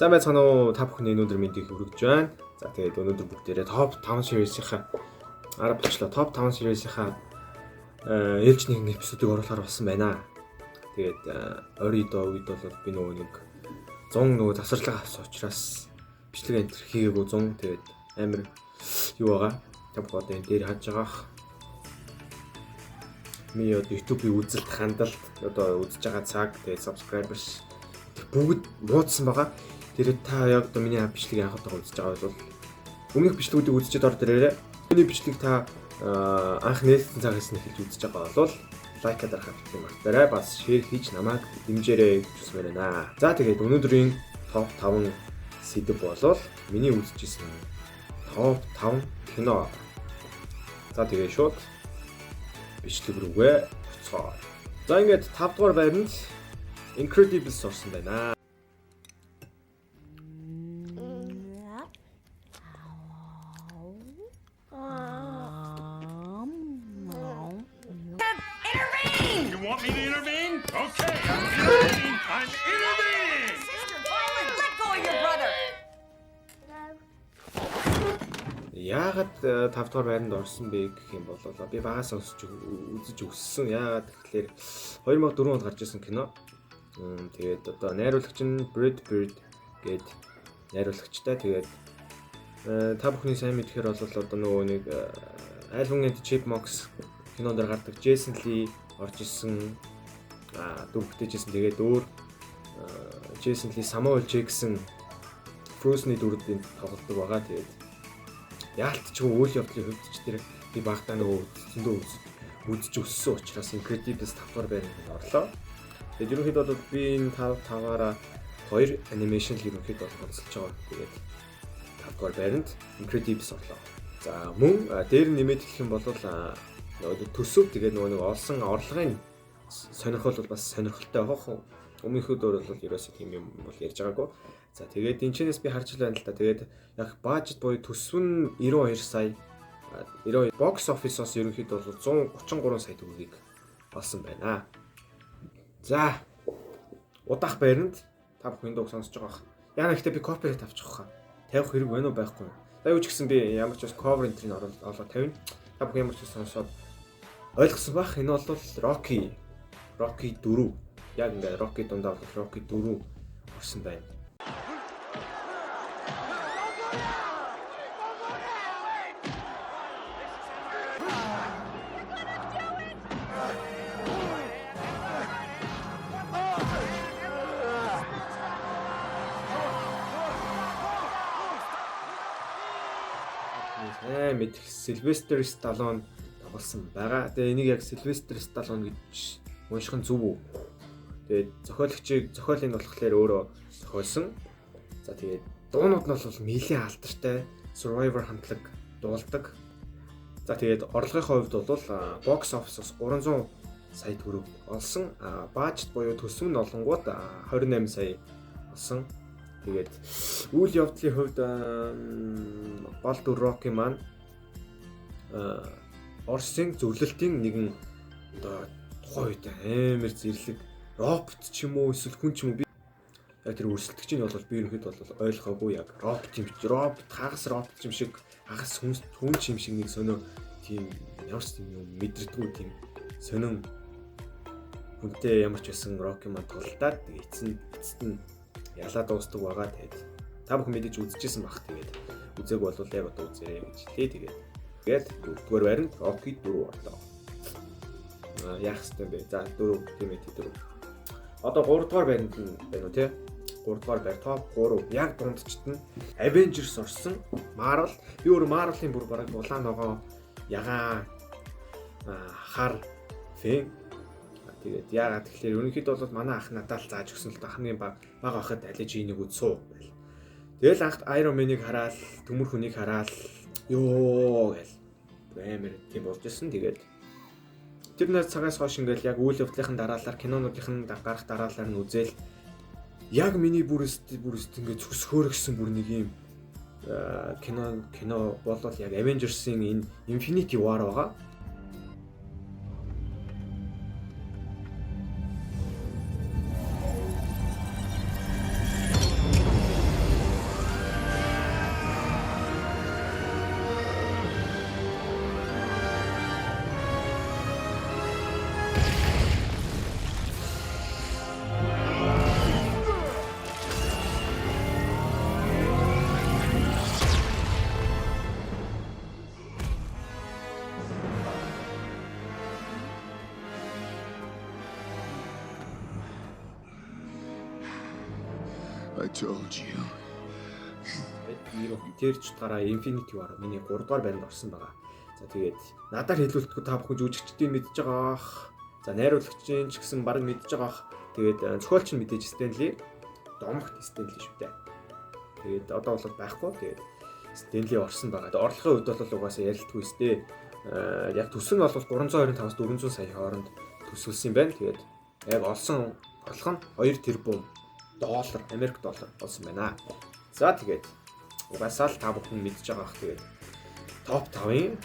Сайн байцгаана уу? Та бүхний өнөөдөр мэндийг хүргэж байна. За тэгээд өнөөдөр бүгдээрээ топ 5 series-ийнхаа бочлоо топ 5 series-ийнхаа ээлж нэгэн эпизодыг оруулахаар болсон байна. Тэгээд ойрын үед бол би нэг 100 завсарлага авсан учраас бичлэг энтер хийгээгүй 100 тэгээд амар юу байгаа. Та бүхэн одоо энэ дээр хаж байгаах. Миний одоо YouTube-ийн үзэлт хандлт одоо үзэж байгаа цаг тэгээд subscribers бүгд буудсан байгаа. Тэр та яг одоо миний бичлэгийг анх удаа үзэж байгаа бол өмнөх бичлэгүүдийг үзчихэд ор дээрээ миний бичлэг та анх нээлтсэн цагаас нь эхэлж үзэж байгаа бол лайк дарахад мартаарай. Бас шеэр хийж намайг дэмжээрэй гэж хүсмээр байна. За тэгээд өнөөдрийн топ 5 сэдв болвол миний үзчихсэн топ 5 кино. За тэгээд шууд бичлэг рүүгээ буцаа. За ингээд 5 дугаар байранд Incredibles орсон байна. Want me to intervene? Okay, I'm intervening. I'm intervening. Sister Violet, let go of your brother. Яагаад 5 дугаар байранд орсон бэ гэх юм бол би багаас сонсч үзэж өссөн. Яагаад гэхээр 2004 онд гарч ирсэн кино. Тэгээд одоо найруулагч нь Brad Bird гээд найруулагчтай. Тэгээд та бүхний сайн мэдхээр бол одоо нөгөө нэг Alvin and the Chipmunks кинонд гардаг Jason Lee орж исэн дүрхтэйжсэн. Тэгээд өөр Jason Lee, Samuel Jackson Frozen-ы дүрдийн тоглодог байгаа. Тэгээд яалтчгүй үйл явдлын хувьд ч тэр би багтаа нөгөө зөндөө үзэж өссөн учраас Incredibles 5 дугаар байранд орлоо. Тэгээд ерөнхийдөө бол би энэ 5-аараа 2 анимашн л ерөнхийдөө онцолж байгаа. Тэгээд 5 дугаар байранд Incredibles орлоо. За мөн дээр нэмээд хэлэх юм бол төсөв тэгээд нөгөө нэг олсон орлогын сонирхол бол бас сонирхолтой байгаа. Өмнөхөд бол ерөөсөө тийм юм бол ярьж байгаагүй. За тэгээд энэчнээс би харж байна л да. Тэгээд яг бажет буюу төсөв нь 92 сая 92 бокс оффисоос ерөнхийдөө бол 133 сая төгрөгийг олсон байна. За удах байранд та бүхэн дог сонсож байгаа. Яна ихтэй би копирайт авчих واخа. Тавих хэрэг байна уу байхгүй юу? За юу ч гэсэн би ямар ч бас cover entry-г оруулаад тавина. Та бүхэн ямар ч сонсоод ойлгосон байх. Энэ бол Rocky 4. Яг ингээд Rocky дундаа бол Rocky 4 орсон байна. Мэдэх Sylvester Stallone тоглосон байгаа. Тэгээ энийг яг Sylvester Stallone гэж унших нь зөв үү? Тэгээд зохиолын болохоор өөрөө зохиолсон. За тэгээд дуунууд нь бол нэлээд алдартай Survivor хамтлаг дуулдаг. За тэгээд орлогын хувьд бол box office-оос 300 сая төгрөг олсон. Бажет буюу төсөв нь олонгууд 28 сая олсон. Тэгээд үйл явдлын хувьд гол дүр Rocky маань Орсын зөвлөлтийн нэгэн одоо тухайн үед амар зэрлэг робот ч юм уу эсвэл хүн ч юм уу би яг тэр өрсөлдөгчийн бол би ерөнхийдөө бол ойлгоогүй яг робот хагас робот юм шиг хагас хүн юм шиг нэг сонио тийм ямар ч юм мэдрэгдгүй тийм сонин хүнтэй ямар ч байсан Rocky маань тоглолтаад тэгээд эцэст нь ялаа дуустдаг байгаа. Тэгээд та бүхэн мэдээж үзчихсэн бах. Тэгээд үзег бол яг одоо үзээрэй гэж хэлээ. Тэгээд 4-р байранд Rocky 4 орлоо. Яах ёстой бэ? За 4 тийм ээ 4. Одоо 3-р байранд байна уу те? 3-р байр топ 3 яг дундчт нь Avengers орсон. Marvel. Би өөр Marvel-ийн бүр бараг улаан ногоо ягаан хар фэн. Тэгээд яагаад тэгэхээр ерөнхийдөө бол манай ах надад зааж өгсөн л ахны баг ахад аллержинийг үзсүү байл. Тэгэл анх Iron Man-ыг хараад төмөр хүнийг хараад ёо гэл амар тийм болж ирсэн. Тэгээд тэр нар цагаас хойш ингээл яг үйл явдлын дараалал кинонуудын гарах дараалал нь үзэл яг миний бүрст ингээд цөсхөөргсөн бүр нэг юм кино болол яг Avengers-ийн энэ Infinity War байгаа. I told you. Тэр ч утгаараа Infinity War миний 3 дугаар байранд орсон байгаа. За тэгээд надаар хэлүүлэхгүй та бүхэн жүжигчдийн мэдж байгаа ах. За найруулагчийн ч гэсэн баг мэдж байгаа ах. Тэгээд зохиолч нь мэдээж Стэнли, домогт Стэнли шүү дээ. Тэгээд одоо бол байхгүй. Тэгээд Стэнли орсон байгаа. Орлогын хувьд бол угаасаа ярилтгүй сте. Яг төсөв нь бол 325-аас 400 сая хооронд төсөлсөн юм байна. Тэгээд яг олсон орлого нь 2 тэрбум доллар, Америк доллар болсон байна. За тэгээд угаасаа л та бүхэн мэдж байгаа ах. Тэгээд топ 5-ын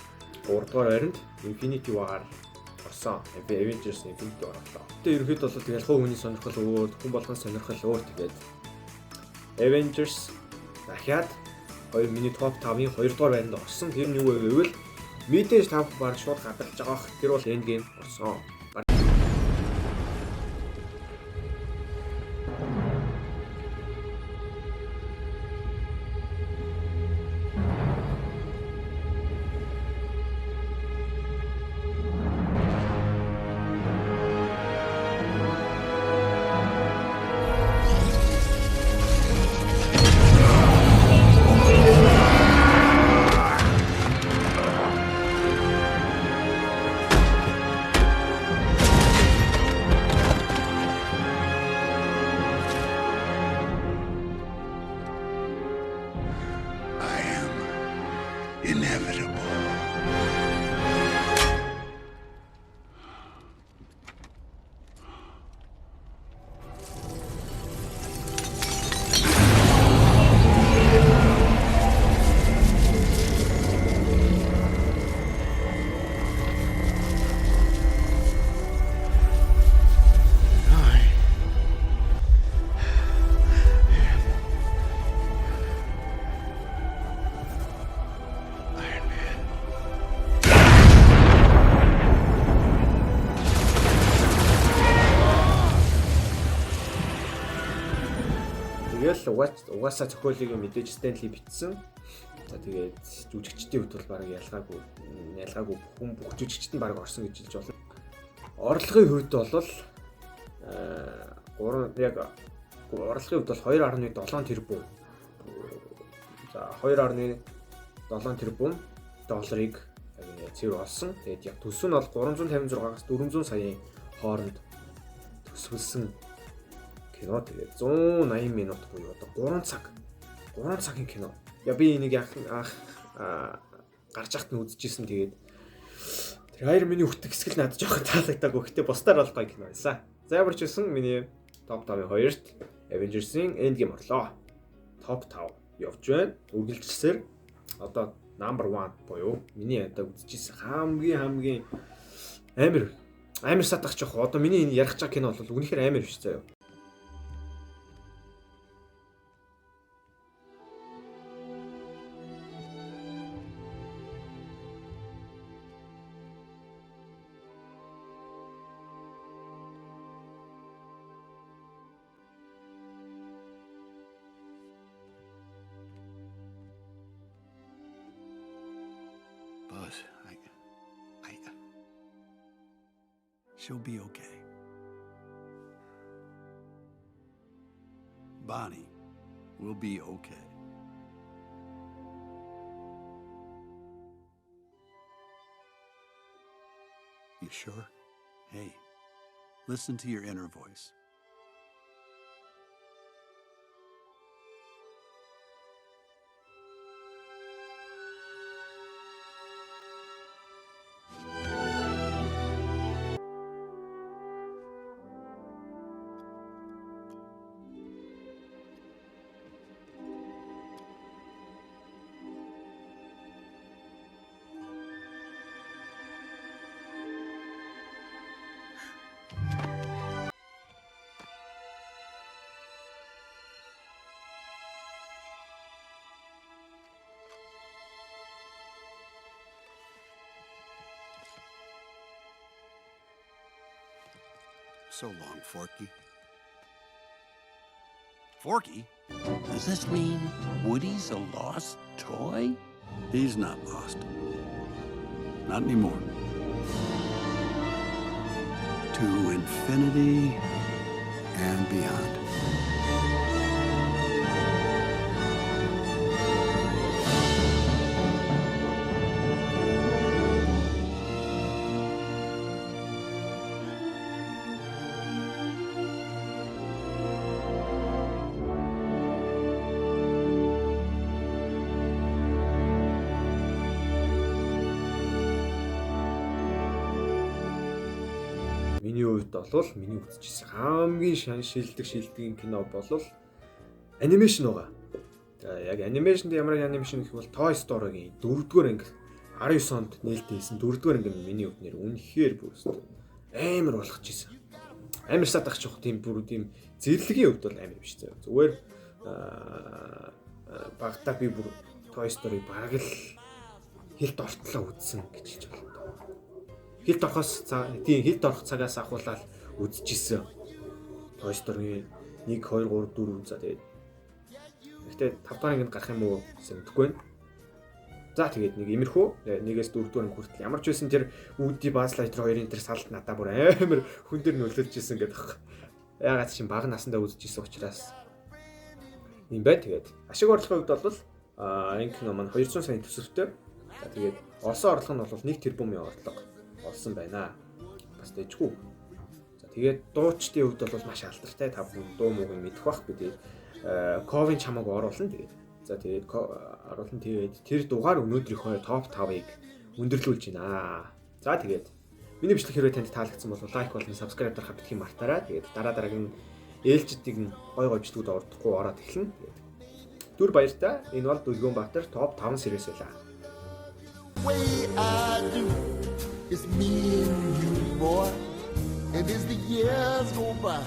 3 дугаар байранд Infinity War орсон. Avengers Infinity War орлоо. Тэгээд ерөнхийдөө бол тэгээд хувь хүний сонирхол өөр, хүн болгон сонирхол өөр. Тэгээд Avengers дахиад миний топ 5-ын 2 дугаар байранд орсон. Тэр нь юу вэ гэвэл мэдээж та бүхэн баг шууд гадарлаж байгаа ах. Тэр бол Endgame орсон. Inevitable. Тэгэл угаасаа зохиолыг мэдээж Стэнли бичсэн. За тэгээд жүжигчдийн хувьд бол баг ялгаагүй бүх жүжигчд нь баг орсон гэж хэлж болно. Орлогын хувьд бол орлогын хувьд бол 2.7 тэрбум. За 2.7 тэрбум долларыг цэвэр олсон. Тэгээд яг төсөв нь бол 356-аас 400 саяын хооронд төсвөлсөн кино. Тэгээд 180 минут буюу одоо 3 цагийн кино. Я би энийг гарч ахт нь үзчихсэн. Тэгээд тэр Iron Man-ийн үтг хэсгэл надад жоохон таалагдаагүй. Гэтэ бусдаар бол гоё кино байсан. За ямар ч байсан миний топ 5-ын 2-т Avengers-ийн Endgame орлоо. Топ 5 явж байна. Үргэлжилсээр одоо number 1 буюу миний одоо үзчихсэн хамгийн амар сатах жоох. Одоо миний энэ ярих чаг кино бол үнэхээр амар биш заяа. Buzz, she'll be okay. Bonnie will be okay. You sure? Hey, listen to your inner voice. So long, Forky. Forky? Does this mean Woody's a lost toy? He's not lost. Not anymore. To infinity and beyond. миний хувьд бол миний үзчихсэн хамгийн шилдэг кино бол анимашн байгаа. За яг анимашнд ямар анимашн гэх бол Toy Story-гийн 4-р анги 19 онд нээлттэйсэн 4-р анги миний хувьд үнэхээр бүрст амар болгочихсон. Амар садах ч тийм бүр тийм зэрлэгийн хувьд бол амар биш зүгээр багтаа би бүр Toy Story бараг л хилд ортлоо үзсэн гэж хэлж байна. Хилд орох цагаас ахуулаад үзчихсэн. Toy Story 1 2 3 4 за тэгээд гэхдээ 5 дахь ангид гарах юм уу гэсэн мэдэхгүй байна. За тэгээд нэг иймэрхүү 1-ээс 4 дугаар хүртэл ямар ч байсан тэр Woody Buzz Lightyear хоёрын тэр салт надаа бүр амар хүн дээр нөлөөлж исэн гэдэг баг. Ягаад ч юм бага насандаа үзчихсэн учраас юм байна. Тэгээд ашиг орлогын хувьд бол энэ кино маань 200 сая төсөвтэй. За тэгээд олсон орлого нь бол 1 тэрбумын орлого олсон байна. Бас дэжгүй. За тэгээд дуучдын хувьд бол маш алдартай. Та бүхэн дуу мууг мэдэх бах бид Ковин чамааг оруулна тэгээд. За тэгээд оруулна тэгээд тэр дугаар өнөөдрийнхөө топ 5-ыг өндөрлүүлж байна. За тэгээд миний бичлэг хэрвээ танд таалагдсан бол лайк болон subscribe дарахад битгий мартаарай. Тэгээд дараагийн ээлжидийг нь гой бичлэгүүд ордохгүй ороод эхэлнэ. Тэгээд түр баяртай. Энэ бол Дүлгөнбаатар топ 5 series байлаа. Way I do is me and you, boy. And as the years go by,